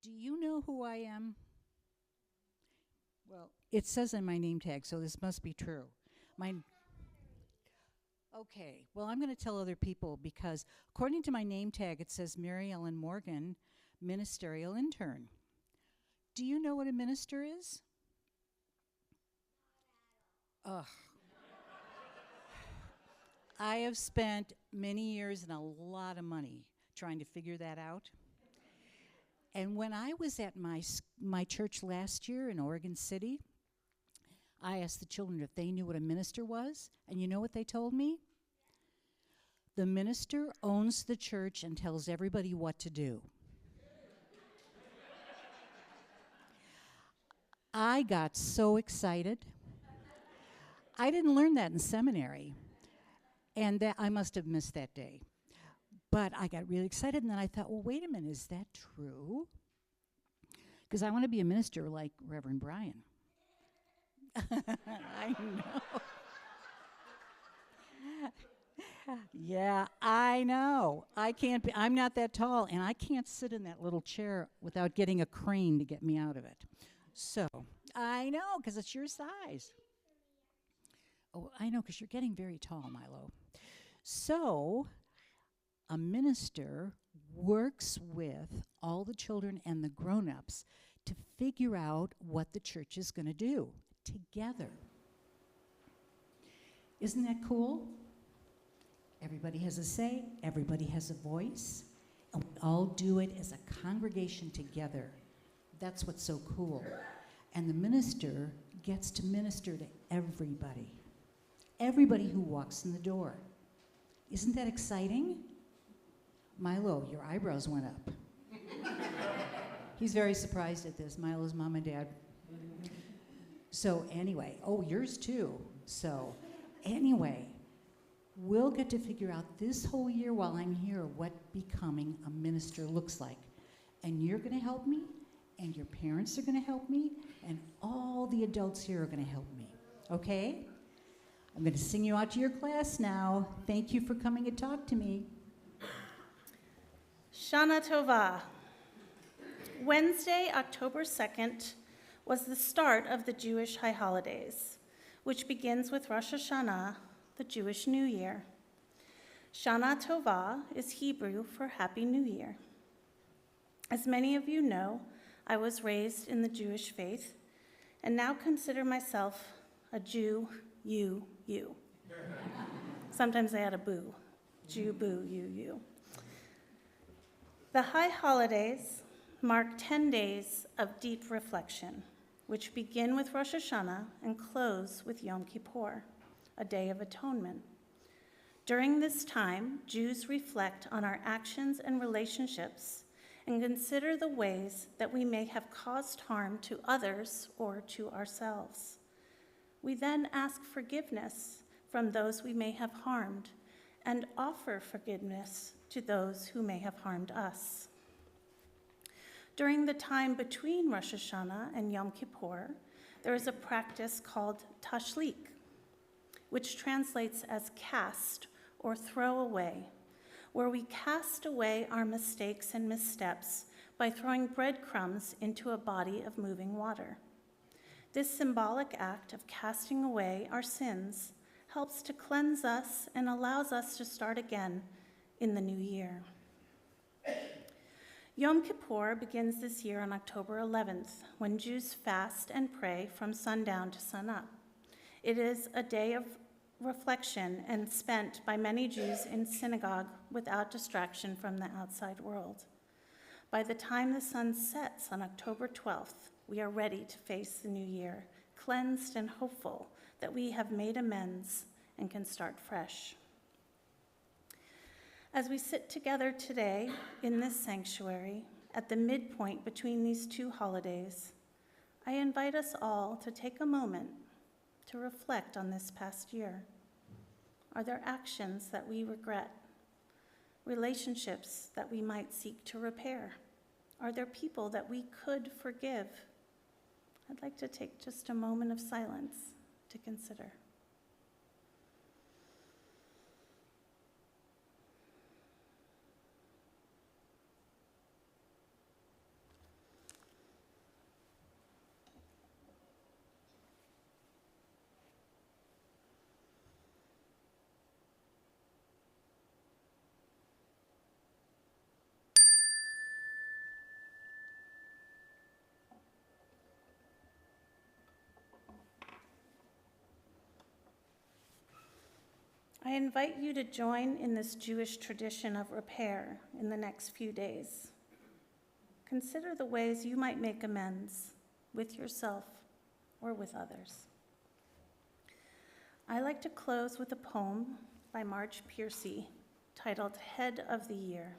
Do you know who I am? Well, it says in my name tag, so this must be true. Okay, well, I'm going to tell other people because according to my name tag, it says Mary Ellen Morgan, ministerial intern. Do you know what a minister is? Ugh. I have spent many years and a lot of money trying to figure that out. And when I was at my church last year in Oregon City, I asked the children if they knew what a minister was, and you know what they told me? The minister owns the church and tells everybody what to do. I got so excited. I didn't learn that in seminary, and that I must have missed that day. But I got really excited, and then I thought, well, wait a minute, is that true? Because I want to be a minister like Reverend Brian. I know. Yeah, I know. I'm not that tall, and I can't sit in that little chair without getting a crane to get me out of it. So, I know, because it's your size. Oh, I know, because you're getting very tall, Milo. So, a minister works with all the children and the grown-ups to figure out what the church is going to do together. Isn't that cool? Everybody has a say, everybody has a voice, and we all do it as a congregation together. That's what's so cool. And the minister gets to minister to everybody who walks in the door. Isn't that exciting? Milo, your eyebrows went up. He's very surprised at this, Milo's mom and dad. So anyway, yours too. So anyway, we'll get to figure out this whole year while I'm here what becoming a minister looks like. And you're going to help me, and your parents are going to help me, and all the adults here are going to help me. Okay? I'm going to sing you out to your class now. Thank you for coming and talk to me. Shana Tova. Wednesday, October 2nd, was the start of the Jewish high holidays, which begins with Rosh Hashanah, the Jewish New Year. Shana Tova is Hebrew for Happy New Year. As many of you know, I was raised in the Jewish faith and now consider myself a Jew, you. Sometimes I add a boo. Jew, boo, you. The high holidays mark 10 days of deep reflection, which begin with Rosh Hashanah and close with Yom Kippur, a day of atonement. During this time, Jews reflect on our actions and relationships and consider the ways that we may have caused harm to others or to ourselves. We then ask forgiveness from those we may have harmed and offer forgiveness to those who may have harmed us. During the time between Rosh Hashanah and Yom Kippur, there is a practice called tashlik, which translates as cast or throw away, where we cast away our mistakes and missteps by throwing breadcrumbs into a body of moving water. This symbolic act of casting away our sins helps to cleanse us and allows us to start again in the new year. Yom Kippur begins this year on October 11th, when Jews fast and pray from sundown to sunup. It is a day of reflection and spent by many Jews in synagogue without distraction from the outside world. By the time the sun sets on October 12th, we are ready to face the new year, cleansed and hopeful that we have made amends and can start fresh. As we sit together today in this sanctuary, at the midpoint between these two holidays, I invite us all to take a moment to reflect on this past year. Are there actions that we regret? Relationships that we might seek to repair? Are there people that we could forgive? I'd like to take just a moment of silence to consider. I invite you to join in this Jewish tradition of repair in the next few days. Consider the ways you might make amends with yourself or with others. I like to close with a poem by Marge Piercy titled Head of the Year.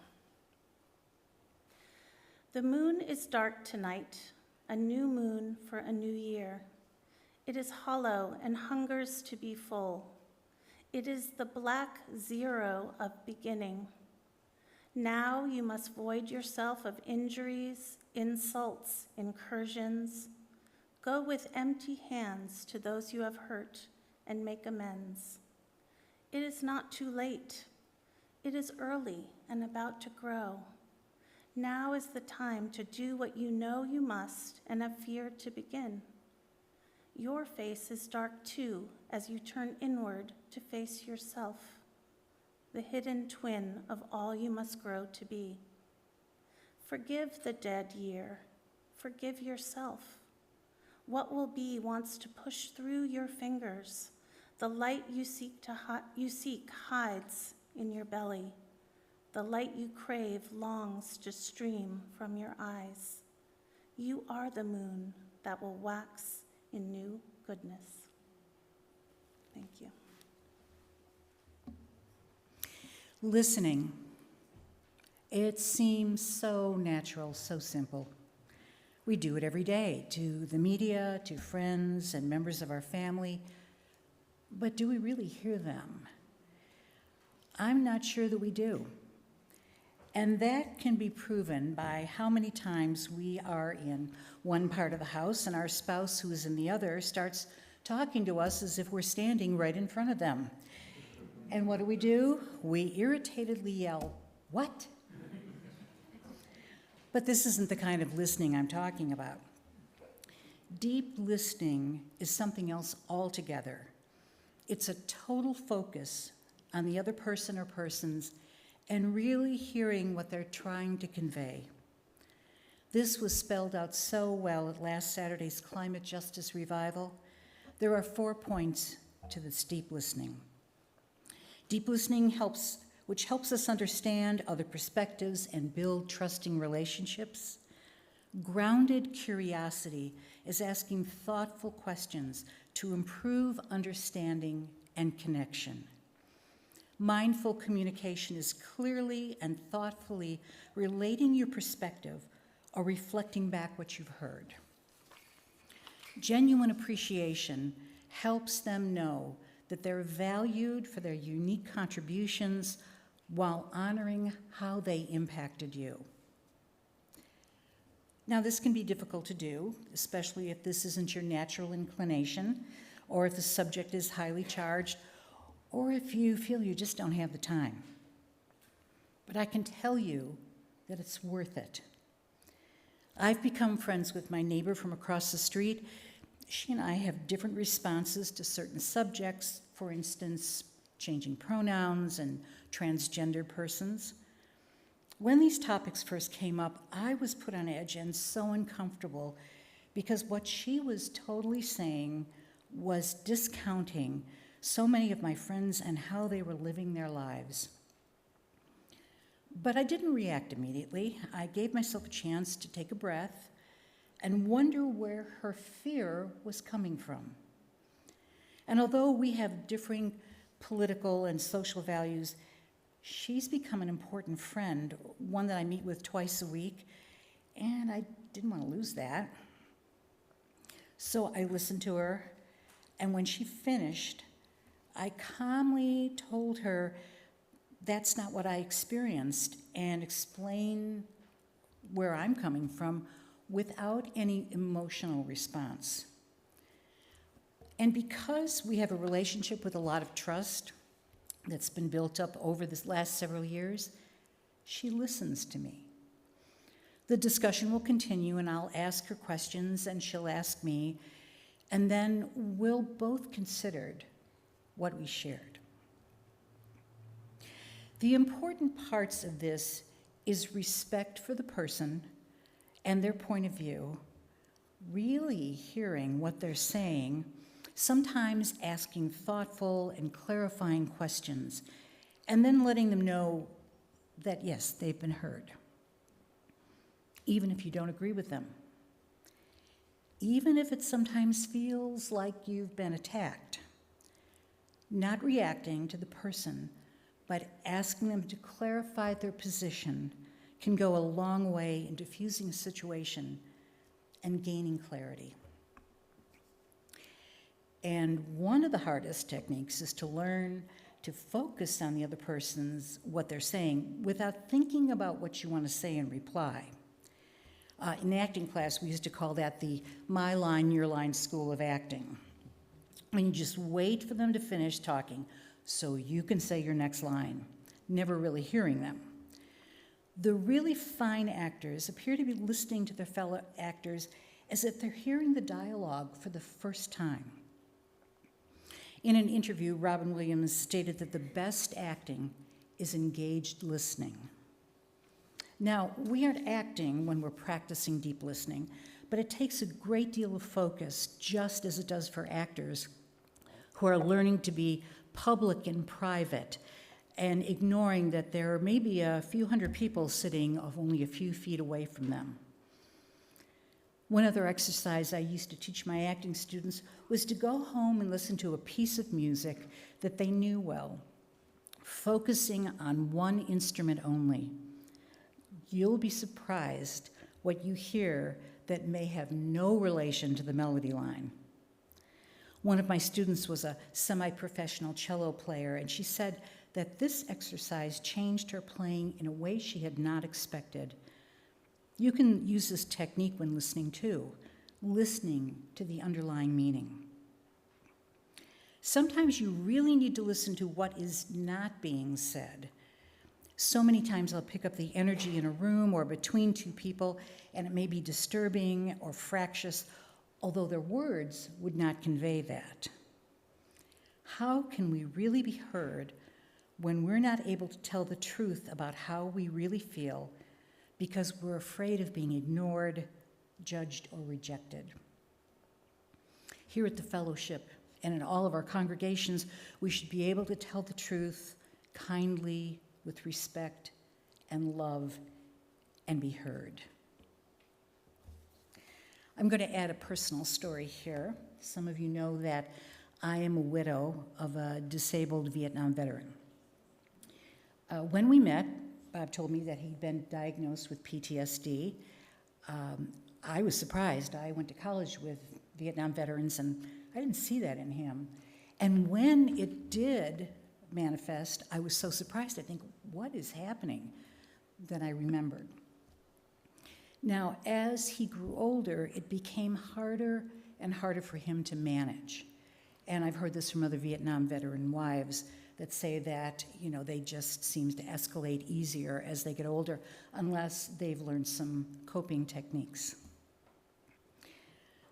The moon is dark tonight, a new moon for a new year. It is hollow and hungers to be full. It is the black zero of beginning. Now you must void yourself of injuries, insults, incursions. Go with empty hands to those you have hurt and make amends. It is not too late. It is early and about to grow. Now is the time to do what you know you must and have feared to begin. Your face is dark too as you turn inward to face yourself, the hidden twin of all you must grow to be. Forgive the dead year. Forgive yourself. What will be wants to push through your fingers. The light you seek hides in your belly. The light you crave longs to stream from your eyes. You are the moon that will wax in new goodness. Thank you. Listening. It seems so natural, so simple. We do it every day, to the media, to friends and members of our family. But do we really hear them? I'm not sure that we do. And that can be proven by how many times we are in one part of the house and our spouse, who is in the other, starts talking to us as if we're standing right in front of them. And what do? We irritatedly yell, "What?" But this isn't the kind of listening I'm talking about. Deep listening is something else altogether. It's a total focus on the other person or persons and really hearing what they're trying to convey. This was spelled out so well at last Saturday's Climate Justice Revival. There are 4 points to this deep listening. Deep listening helps us understand other perspectives and build trusting relationships. Grounded curiosity is asking thoughtful questions to improve understanding and connection. Mindful communication is clearly and thoughtfully relating your perspective or reflecting back what you've heard. Genuine appreciation helps them know that they're valued for their unique contributions while honoring how they impacted you. Now, this can be difficult to do, especially if this isn't your natural inclination, or if the subject is highly charged, or if you feel you just don't have the time. But I can tell you that it's worth it. I've become friends with my neighbor from across the street. She and I have different responses to certain subjects, for instance, changing pronouns and transgender persons. When these topics first came up, I was put on edge and so uncomfortable because what she was totally saying was discounting so many of my friends and how they were living their lives. But I didn't react immediately. I gave myself a chance to take a breath and wonder where her fear was coming from. And although we have differing political and social values, she's become an important friend, one that I meet with twice a week, and I didn't want to lose that. So I listened to her, and when she finished, I calmly told her that's not what I experienced and explained where I'm coming from without any emotional response. And because we have a relationship with a lot of trust that's been built up over this last several years, she listens to me. The discussion will continue, and I'll ask her questions, and she'll ask me, and then we'll both consider what we shared. The important parts of this is respect for the person and their point of view, really hearing what they're saying, sometimes asking thoughtful and clarifying questions, and then letting them know that, yes, they've been heard, even if you don't agree with them. Even if it sometimes feels like you've been attacked. Not reacting to the person, but asking them to clarify their position can go a long way in diffusing a situation and gaining clarity. And one of the hardest techniques is to learn to focus on the other person's, what they're saying, without thinking about what you want to say in reply. In acting class, we used to call that the my line, your line school of acting. And you just wait for them to finish talking so you can say your next line, never really hearing them. The really fine actors appear to be listening to their fellow actors as if they're hearing the dialogue for the first time. In an interview, Robin Williams stated that the best acting is engaged listening. Now, we aren't acting when we're practicing deep listening, but it takes a great deal of focus, just as it does for actors who are learning to be public and private and ignoring that there may be a few hundred people sitting only a few feet away from them. One other exercise I used to teach my acting students was to go home and listen to a piece of music that they knew well, focusing on one instrument only. You'll be surprised what you hear that may have no relation to the melody line. One of my students was a semi-professional cello player, and she said that this exercise changed her playing in a way she had not expected. You can use this technique when listening too, listening to the underlying meaning. Sometimes you really need to listen to what is not being said. So many times I'll pick up the energy in a room or between two people, and it may be disturbing or fractious, although their words would not convey that. How can we really be heard when we're not able to tell the truth about how we really feel because we're afraid of being ignored, judged, or rejected? Here at the fellowship and in all of our congregations, we should be able to tell the truth kindly, with respect and love, and be heard. I'm going to add a personal story here. Some of you know that I am a widow of a disabled Vietnam veteran. When we met, Bob told me that he'd been diagnosed with PTSD. I was surprised. I went to college with Vietnam veterans, and I didn't see that in him. And when it did manifest, I was so surprised. I think, what is happening? That I remembered. Now, as he grew older, it became harder and harder for him to manage. And I've heard this from other Vietnam veteran wives that say that, they just seem to escalate easier as they get older, unless they've learned some coping techniques.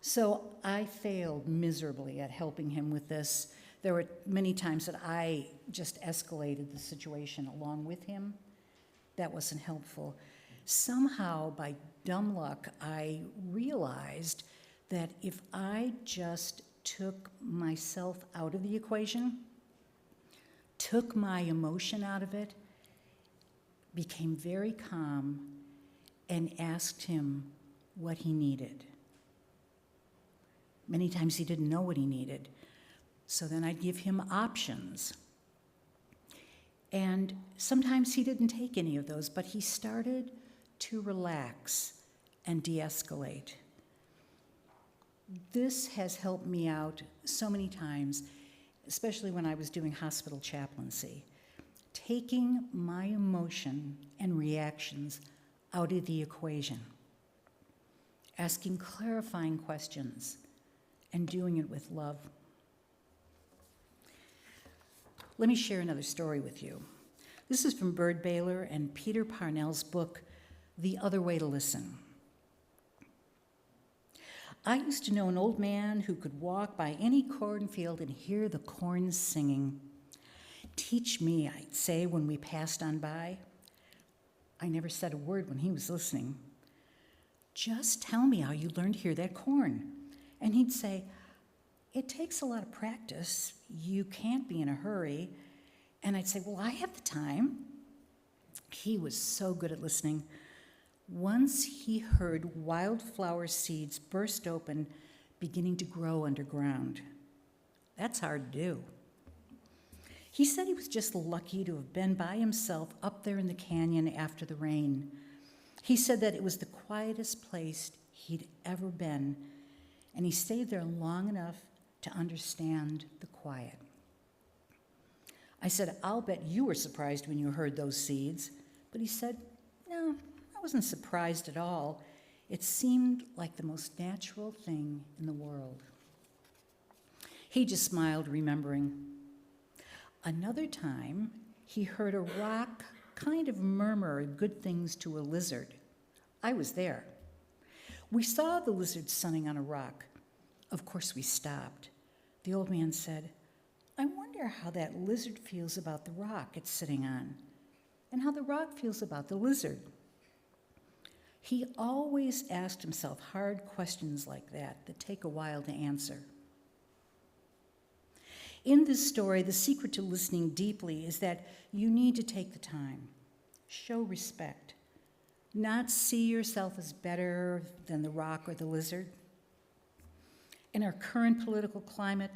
So I failed miserably at helping him with this. There were many times that I just escalated the situation along with him. That wasn't helpful. Somehow, by dumb luck, I realized that if I just took myself out of the equation, took my emotion out of it, became very calm, and asked him what he needed. Many times he didn't know what he needed. So then I'd give him options. And sometimes he didn't take any of those, but he started to relax and de-escalate. This has helped me out so many times, especially when I was doing hospital chaplaincy. Taking my emotion and reactions out of the equation. Asking clarifying questions and doing it with love. Let me share another story with you. This is from Byrd Baylor and Peter Parnell's book, The Other Way to Listen. I used to know an old man who could walk by any cornfield and hear the corn singing. Teach me, I'd say when we passed on by. I never said a word when he was listening. Just tell me how you learned to hear that corn. And he'd say, it takes a lot of practice. You can't be in a hurry. And I'd say, well, I have the time. He was so good at listening. Once he heard wildflower seeds burst open, beginning to grow underground. That's hard to do. He said he was just lucky to have been by himself up there in the canyon after the rain. He said that it was the quietest place he'd ever been, and he stayed there long enough to understand the quiet. I said, I'll bet you were surprised when you heard those seeds. But he said, no, I wasn't surprised at all. It seemed like the most natural thing in the world. He just smiled, remembering. Another time, he heard a rock kind of murmur good things to a lizard. I was there. We saw the lizard sunning on a rock. Of course, we stopped. The old man said, I wonder how that lizard feels about the rock it's sitting on, and how the rock feels about the lizard. He always asked himself hard questions like that take a while to answer. In this story, the secret to listening deeply is that you need to take the time, show respect, not see yourself as better than the rock or the lizard. In our current political climate,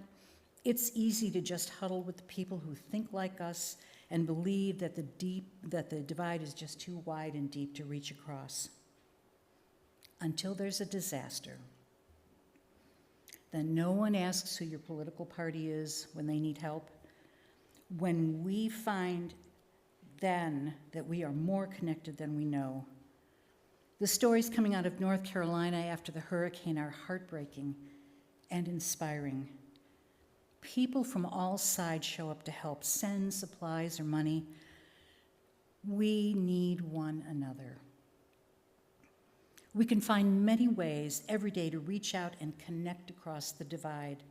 it's easy to just huddle with the people who think like us and believe that the divide is just too wide and deep to reach across. Until there's a disaster. Then no one asks who your political party is when they need help. When we find then that we are more connected than we know. The stories coming out of North Carolina after the hurricane are heartbreaking and inspiring. People from all sides show up to help, send supplies or money. We need one another. We can find many ways every day to reach out and connect across the divide.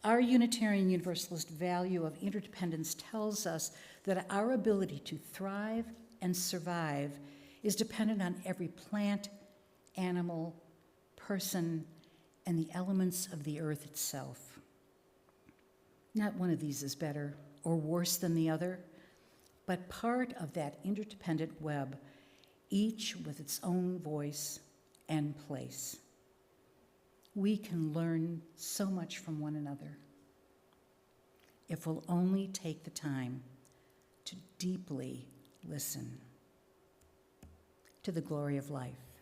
Our Unitarian Universalist value of interdependence tells us that our ability to thrive and survive is dependent on every plant, animal, person, and the elements of the earth itself. Not one of these is better or worse than the other, but part of that interdependent web, each with its own voice and place. We can learn so much from one another if we'll only take the time to deeply listen. To the glory of life.